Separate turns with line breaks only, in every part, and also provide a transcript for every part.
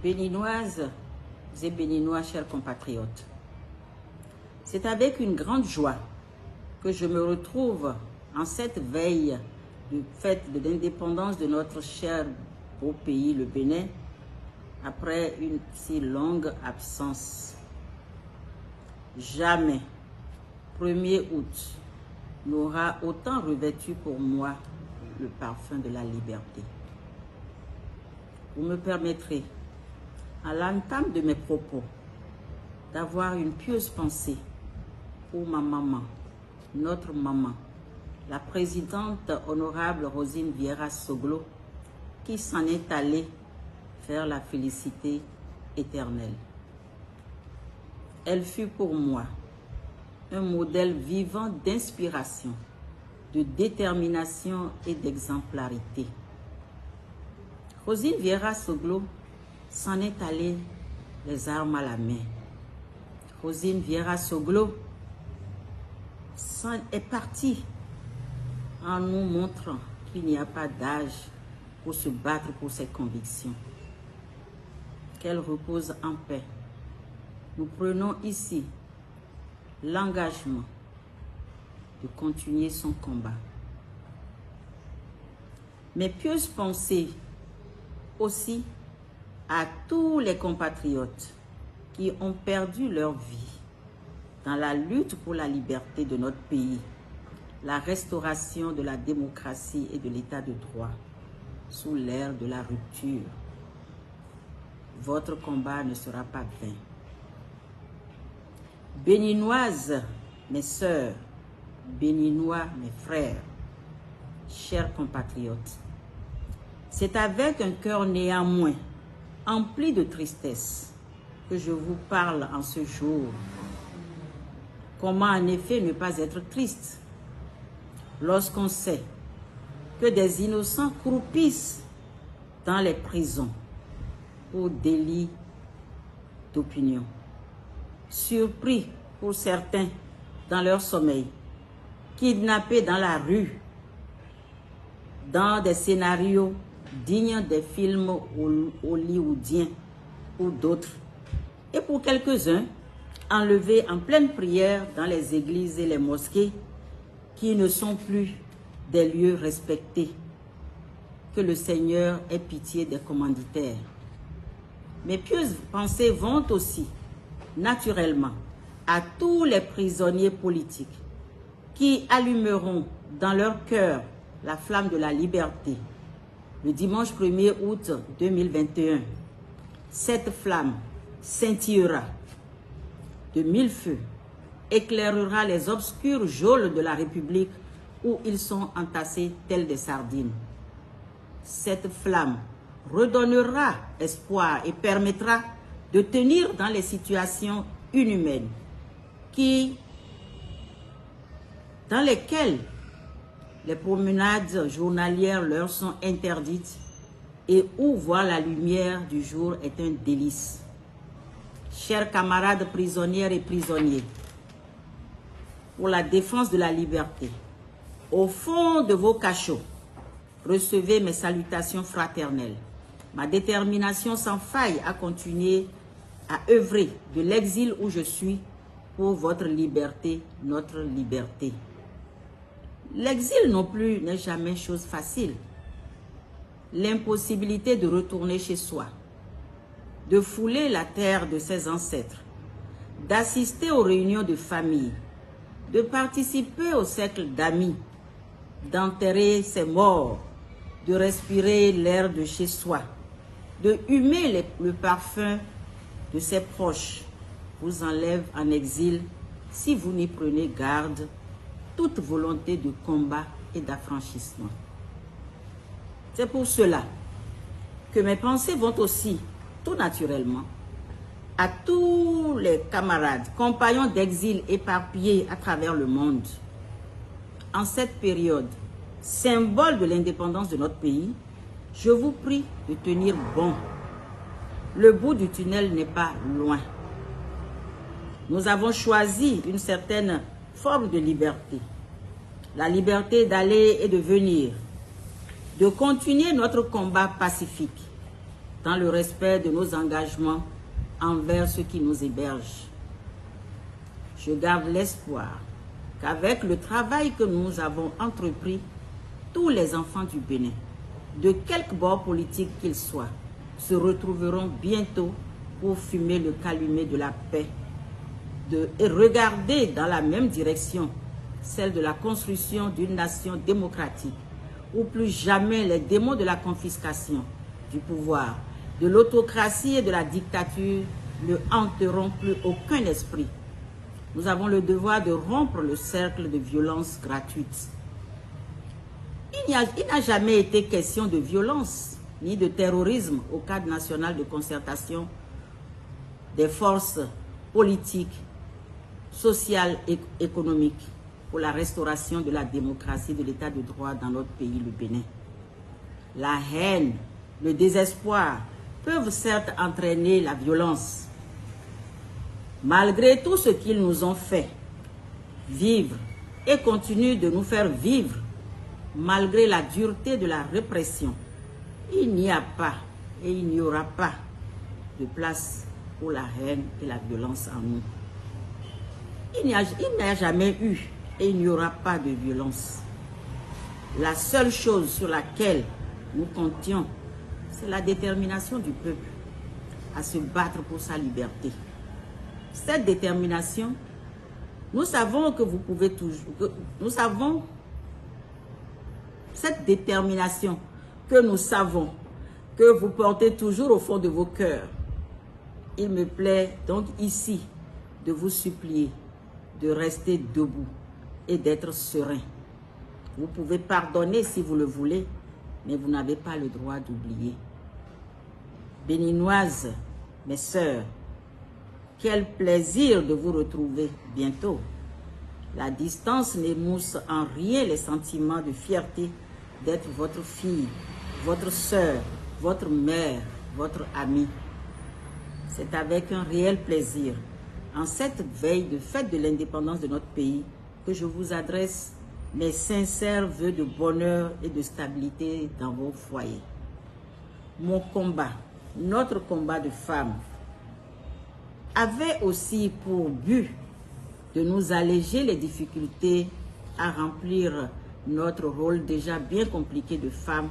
Béninoises et Béninois, chers compatriotes, c'est avec une grande joie que je me retrouve en cette veille du fête de l'indépendance de notre cher beau pays, le Bénin, après une si longue absence. Jamais 1er août n'aura autant revêtu pour moi le parfum de la liberté. Vous me permettrez, à l'entame de mes propos, d'avoir une pieuse pensée pour ma maman, notre maman, la présidente honorable Rosine Vieira Soglo, qui s'en est allée faire la félicité éternelle. Elle fut pour moi un modèle vivant d'inspiration, de détermination et d'exemplarité. Rosine Vieira Soglo s'en est allée les armes à la main. Rosine Vieira Soglo est partie en nous montrant qu'il n'y a pas d'âge pour se battre pour ses convictions. Qu'elle repose en paix. Nous prenons ici l'engagement de continuer son combat. Mes pieuses pensées aussi à tous les compatriotes qui ont perdu leur vie dans la lutte pour la liberté de notre pays, la restauration de la démocratie et de l'état de droit sous l'ère de la rupture. Votre combat ne sera pas vain. Béninoises, mes sœurs, Béninois, mes frères, chers compatriotes, c'est avec un cœur néanmoins empli de tristesse que je vous parle en ce jour. Comment en effet ne pas être triste lorsqu'on sait que des innocents croupissent dans les prisons pour délit d'opinion, surpris pour certains dans leur sommeil, kidnappés dans la rue, dans des scénarios dignes des films hollywoodiens ou d'autres, et pour quelques-uns, enlevés en pleine prière dans les églises et les mosquées qui ne sont plus des lieux respectés. Que le Seigneur ait pitié des commanditaires. Mes pieuses pensées vont aussi, naturellement, à tous les prisonniers politiques qui allumeront dans leur cœur la flamme de la liberté le dimanche 1er août 2021. Cette flamme scintillera de 1000 feux, éclairera les obscurs geôles de la République où ils sont entassés tels des sardines. Cette flamme redonnera espoir et permettra de tenir dans les situations inhumaines dans lesquelles les promenades journalières leur sont interdites et où voir la lumière du jour est un délice. Chers camarades prisonnières et prisonniers, pour la défense de la liberté, au fond de vos cachots, recevez mes salutations fraternelles, ma détermination sans faille à continuer à œuvrer de l'exil où je suis pour votre liberté, notre liberté. L'exil non plus n'est jamais chose facile. L'impossibilité de retourner chez soi, de fouler la terre de ses ancêtres, d'assister aux réunions de famille, de participer au cercle d'amis, d'enterrer ses morts, de respirer l'air de chez soi, de humer le parfum de ses proches, vous enlève en exil si vous n'y prenez garde toute volonté de combat et d'affranchissement. C'est pour cela que mes pensées vont aussi, tout naturellement, à tous les camarades, compagnons d'exil éparpillés à travers le monde. En cette période, symbole de l'indépendance de notre pays, je vous prie de tenir bon. Le bout du tunnel n'est pas loin. Nous avons choisi une certaine forme de liberté. La liberté d'aller et de venir, de continuer notre combat pacifique, dans le respect de nos engagements envers ceux qui nous hébergent. Je garde l'espoir qu'avec le travail que nous avons entrepris, tous les enfants du Bénin, de quelque bord politique qu'ils soient, se retrouveront bientôt pour fumer le calumet de la paix et regarder dans la même direction, celle de la construction d'une nation démocratique, où plus jamais les démons de la confiscation du pouvoir, de l'autocratie et de la dictature ne hanteront plus aucun esprit. Nous avons le devoir de rompre le cercle de violence gratuite. Il n'a jamais été question de violence ni de terrorisme au cadre national de concertation des forces politiques, sociales et économiques pour la restauration de la démocratie et de l'état de droit dans notre pays, le Bénin. La haine, le désespoir peuvent certes entraîner la violence. Malgré tout ce qu'ils nous ont fait vivre et continuent de nous faire vivre, malgré la dureté de la répression, il n'y a pas et il n'y aura pas de place pour la haine et la violence en nous. Il n'y a jamais eu et il n'y aura pas de violence. La seule chose sur laquelle nous comptions, c'est la détermination du peuple à se battre pour sa liberté. Cette détermination, nous savons que vous pouvez toujours... Cette détermination que nous savons, que vous portez toujours au fond de vos cœurs. Il me plaît donc ici de vous supplier de rester debout et d'être serein. Vous pouvez pardonner si vous le voulez, mais vous n'avez pas le droit d'oublier. Béninoises, mes sœurs, quel plaisir de vous retrouver bientôt. La distance n'émousse en rien les sentiments de fierté d'être votre fille, votre sœur, votre mère, votre amie. C'est avec un réel plaisir, en cette veille de fête de l'indépendance de notre pays, que je vous adresse mes sincères vœux de bonheur et de stabilité dans vos foyers. Mon combat, notre combat de femmes, avait aussi pour but de nous alléger les difficultés à remplir notre rôle déjà bien compliqué de femme,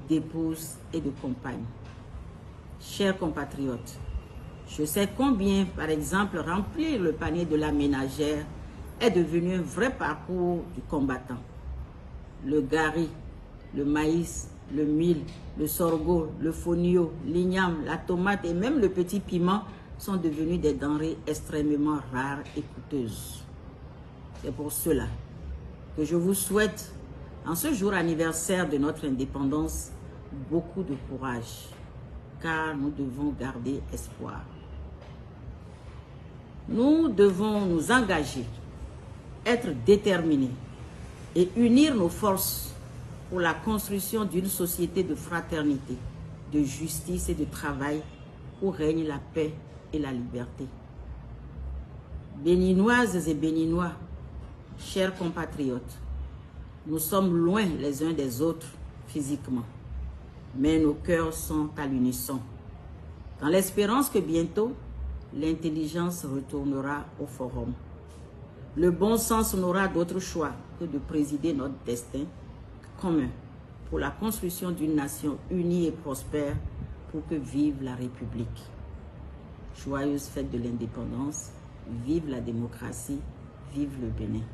d'épouse et de compagne. Chers compatriotes, je sais combien, par exemple, remplir le panier de la ménagère est devenu un vrai parcours du combattant. Le gari, le maïs, le mil, le sorgho, le fonio, l'igname, la tomate et même le petit piment sont devenus des denrées extrêmement rares et coûteuses. C'est pour cela que je vous souhaite, en ce jour anniversaire de notre indépendance, beaucoup de courage, car nous devons garder espoir. Nous devons nous engager, être déterminés et unir nos forces pour la construction d'une société de fraternité, de justice et de travail où règne la paix et la liberté. Béninoises et Béninois, chers compatriotes, nous sommes loin les uns des autres physiquement, mais nos cœurs sont à l'unisson, dans l'espérance que bientôt, l'intelligence retournera au forum. Le bon sens n'aura d'autre choix que de présider notre destin commun pour la construction d'une nation unie et prospère pour que vive la République. Joyeuse fête de l'indépendance, vive la démocratie, vive le Bénin.